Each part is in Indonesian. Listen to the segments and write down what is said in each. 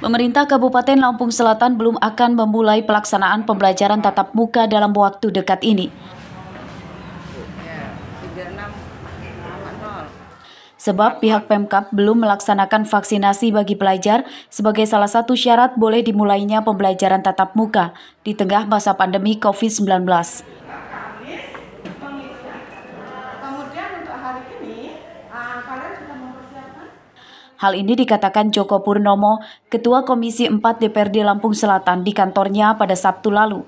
Pemerintah Kabupaten Lampung Selatan belum akan memulai pelaksanaan pembelajaran tatap muka dalam waktu dekat ini. Sebab pihak Pemkab belum melaksanakan vaksinasi bagi pelajar sebagai salah satu syarat boleh dimulainya pembelajaran tatap muka di tengah masa pandemi COVID-19. Hal ini dikatakan Joko Purnomo, Ketua Komisi 4 DPRD Lampung Selatan di kantornya pada Sabtu lalu.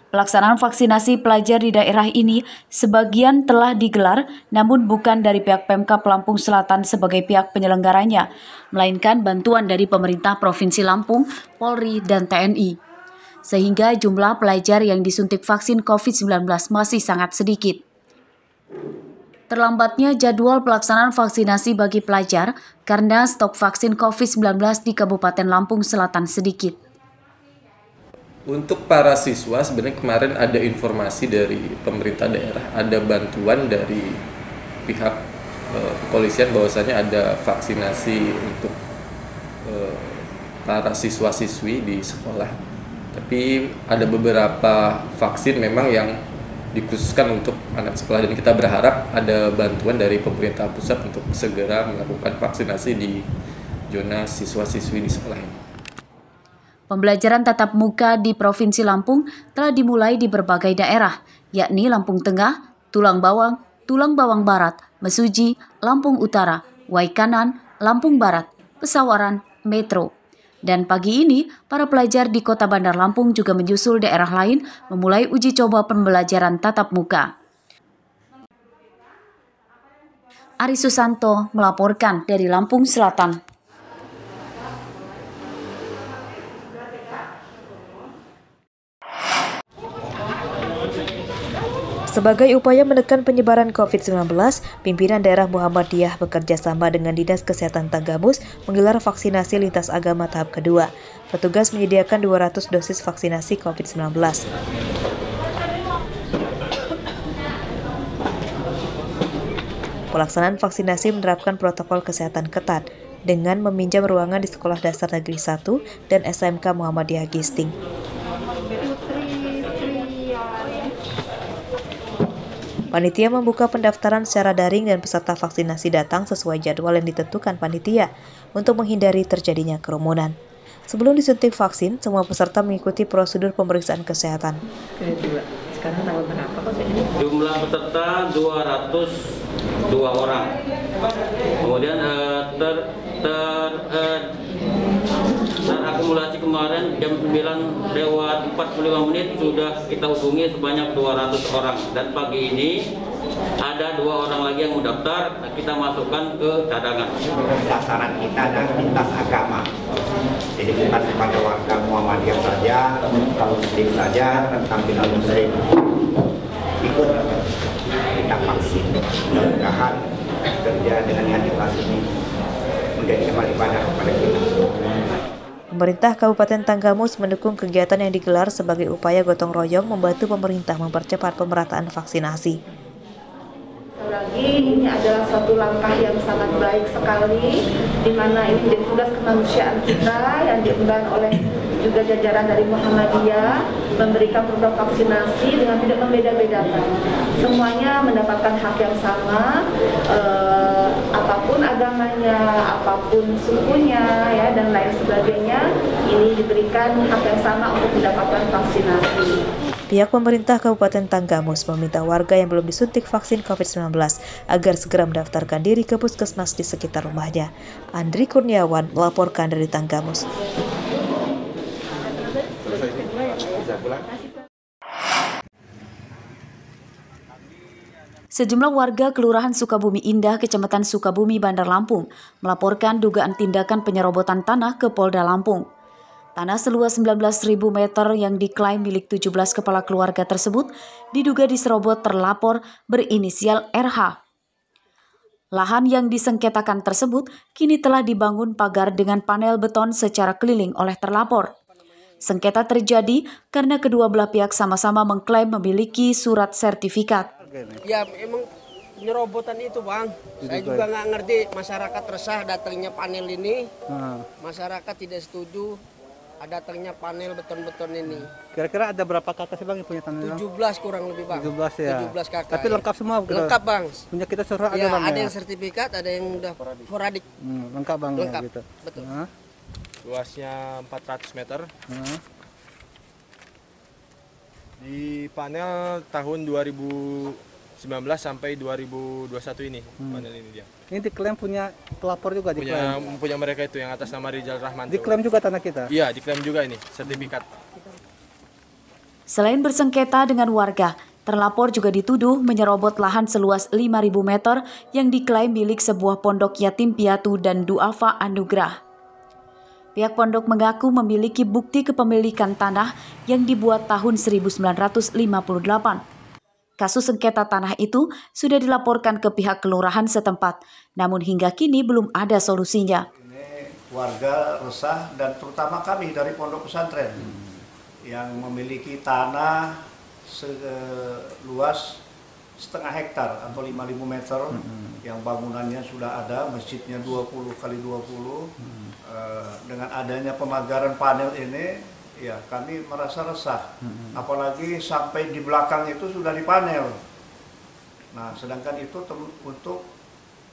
Pelaksanaan vaksinasi pelajar di daerah ini sebagian telah digelar, namun bukan dari pihak Pemkab Lampung Selatan sebagai pihak penyelenggaranya, melainkan bantuan dari pemerintah Provinsi Lampung, Polri, dan TNI. Sehingga jumlah pelajar yang disuntik vaksin COVID-19 masih sangat sedikit. Terlambatnya jadwal pelaksanaan vaksinasi bagi pelajar karena stok vaksin COVID-19 di Kabupaten Lampung Selatan sedikit. Untuk para siswa sebenarnya kemarin ada informasi dari pemerintah daerah, ada bantuan dari pihak kepolisian bahwasanya ada vaksinasi untuk para siswa-siswi di sekolah. Tapi ada beberapa vaksin memang yang dikhususkan untuk anak sekolah dan kita berharap ada bantuan dari pemerintah pusat untuk segera melakukan vaksinasi di zona siswa-siswi di sekolah ini. Pembelajaran tatap muka di Provinsi Lampung telah dimulai di berbagai daerah, yakni Lampung Tengah, Tulang Bawang Barat, Mesuji, Lampung Utara, Waikanan, Lampung Barat, Pesawaran, Metro. Dan pagi ini, para pelajar di Kota Bandar Lampung juga menyusul daerah lain memulai uji coba pembelajaran tatap muka. Ari Susanto melaporkan dari Lampung Selatan. Sebagai upaya menekan penyebaran COVID-19, pimpinan daerah Muhammadiyah bekerja sama dengan Dinas Kesehatan Tanggamus menggelar vaksinasi lintas agama tahap kedua. Petugas menyediakan 200 dosis vaksinasi COVID-19. Pelaksanaan vaksinasi menerapkan protokol kesehatan ketat dengan meminjam ruangan di Sekolah Dasar Negeri 1 dan SMK Muhammadiyah Gisting. Panitia membuka pendaftaran secara daring dan peserta vaksinasi datang sesuai jadwal yang ditentukan panitia untuk menghindari terjadinya kerumunan. Sebelum disuntik vaksin, semua peserta mengikuti prosedur pemeriksaan kesehatan. Sekarang tanggal berapa kok ini? Jumlah peserta 202 orang. Kemudian terakumulasi kemarin jam 9 lewat 45 menit sudah kita hubungi sebanyak 200 orang. Dan pagi ini ada 2 orang lagi yang mendaftar, kita masukkan ke cadangan. Sasaran kita adalah lintas agama. Jadi bukan kepada warga Muhammadiyah saja, kalau muslim saja, tentang bila muslim ikut kita vaksin. Mudah-mudahan kerja dengan ikhlas ini menjadi amal ibadah kepada kita. Pemerintah Kabupaten Tanggamus mendukung kegiatan yang digelar sebagai upaya gotong royong membantu pemerintah mempercepat pemerataan vaksinasi. Lagi ini adalah suatu langkah yang sangat baik sekali, di mana ini menjadi tugas kemanusiaan kita yang diemban oleh juga jajaran dari Muhammadiyah, memberikan program vaksinasi dengan tidak membeda-bedakan. Semuanya mendapatkan hak yang sama, apapun agamanya, apapun sukunya, ya, dan lain sebagainya, ini diberikan hak yang sama untuk mendapatkan vaksinasi. Pihak pemerintah Kabupaten Tanggamus meminta warga yang belum disuntik vaksin COVID-19 agar segera mendaftarkan diri ke puskesmas di sekitar rumahnya. Andri Kurniawan melaporkan dari Tanggamus. Sejumlah warga Kelurahan Sukabumi Indah, Kecamatan Sukabumi, Bandar Lampung, melaporkan dugaan tindakan penyerobotan tanah ke Polda Lampung. Tanah seluas 19.000 meter yang diklaim milik 17 kepala keluarga tersebut diduga diserobot terlapor berinisial RH. Lahan yang disengketakan tersebut kini telah dibangun pagar dengan panel beton secara keliling oleh terlapor. Sengketa terjadi karena kedua belah pihak sama-sama mengklaim memiliki surat sertifikat. Ya emang penyerobotan itu, Bang. Saya juga nggak ngerti, masyarakat resah datangnya panel ini. Masyarakat tidak setuju datangnya panel beton-beton ini. Kira-kira ada berapa kakak sih Bang yang punya tanah? 17 kurang lebih, Bang. 17 ya. 17 kakak. Tapi lengkap semua? Lengkap, Bang. Punya kita surat ya, ada Bang? Ada yang sertifikat, ada yang udah horadik. Lengkap Bang. Lengkap, ya, gitu. Betul. Luasnya 400 meter. Di panel tahun 2019 sampai 2021 ini panel ini dia. Ini diklaim punya pelapor juga, punya mereka itu yang atas nama Rizal Rahmanto. Diklaim juga tanah kita? Iya, diklaim juga ini sertifikat. Selain bersengketa dengan warga, terlapor juga dituduh menyerobot lahan seluas 5.000 meter yang diklaim milik sebuah pondok yatim piatu dan duafa anugerah. Pihak pondok mengaku memiliki bukti kepemilikan tanah yang dibuat tahun 1958. Kasus sengketa tanah itu sudah dilaporkan ke pihak kelurahan setempat, namun hingga kini belum ada solusinya. Ini warga resah dan terutama kami dari pondok pesantren yang memiliki tanah seluas setengah hektar atau 5.000 meter yang bangunannya sudah ada, masjidnya 20 kali 20. Dengan adanya pemagaran panel ini, ya kami merasa resah, apalagi sampai di belakang itu sudah dipanel. Nah, sedangkan itu untuk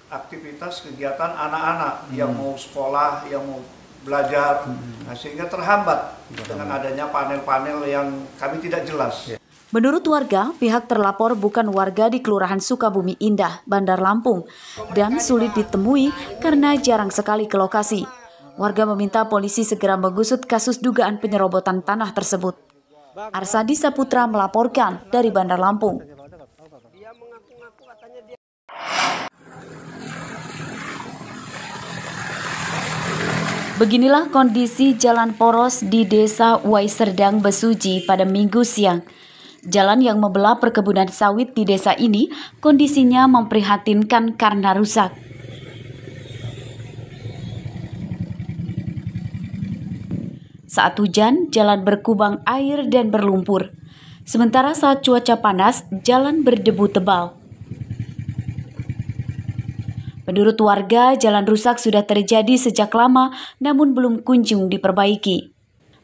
aktivitas kegiatan anak-anak yang mau sekolah, yang mau belajar, nah, sehingga terhambat dengan adanya panel-panel yang kami tidak jelas. Menurut warga, pihak terlapor bukan warga di Kelurahan Sukabumi Indah, Bandar Lampung, dan sulit ditemui karena jarang sekali ke lokasi. Warga meminta polisi segera mengusut kasus dugaan penyerobotan tanah tersebut. Arsadi Saputra melaporkan dari Bandar Lampung. Beginilah kondisi jalan poros di Desa Waiserdang, Besuji pada Minggu siang. Jalan yang membelah perkebunan sawit di desa ini kondisinya memprihatinkan karena rusak. Saat hujan, jalan berkubang air dan berlumpur. Sementara saat cuaca panas, jalan berdebu tebal. Menurut warga, jalan rusak sudah terjadi sejak lama, namun belum kunjung diperbaiki.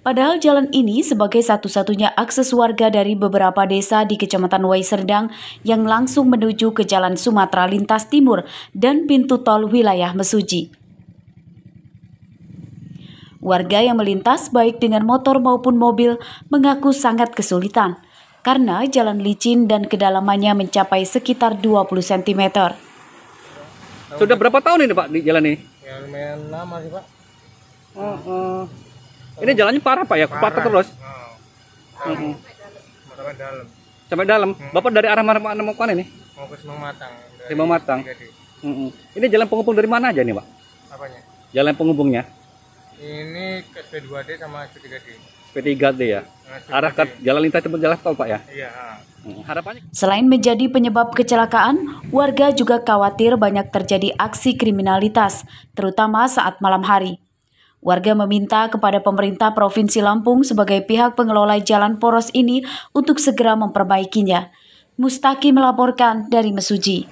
Padahal jalan ini sebagai satu-satunya akses warga dari beberapa desa di Kecamatan Waiserdang yang langsung menuju ke Jalan Sumatera Lintas Timur dan pintu tol wilayah Mesuji. Warga yang melintas baik dengan motor maupun mobil mengaku sangat kesulitan karena jalan licin dan kedalamannya mencapai sekitar 20 cm. Sudah berapa tahun ini Pak di jalan ini? Ya lumayan lama sih Pak. Ini jalannya parah Pak ya, patah terus. Sampai dalam. Sampai dalam. Bapak dari arah mana mau kemana nih? Mau ke Sematang. Sematang. Ini jalan penghubung dari mana aja nih Pak? Apanya? Jalan penghubungnya? Ini ke SP2D sama SP3D. SP3D ya. Arah ke jalan lintas tempat jalan tol Pak ya? Iya. Harapannya. Selain menjadi penyebab kecelakaan, warga juga khawatir banyak terjadi aksi kriminalitas, terutama saat malam hari. Warga meminta kepada pemerintah Provinsi Lampung sebagai pihak pengelola jalan poros ini untuk segera memperbaikinya. Mustaqi melaporkan dari Mesuji.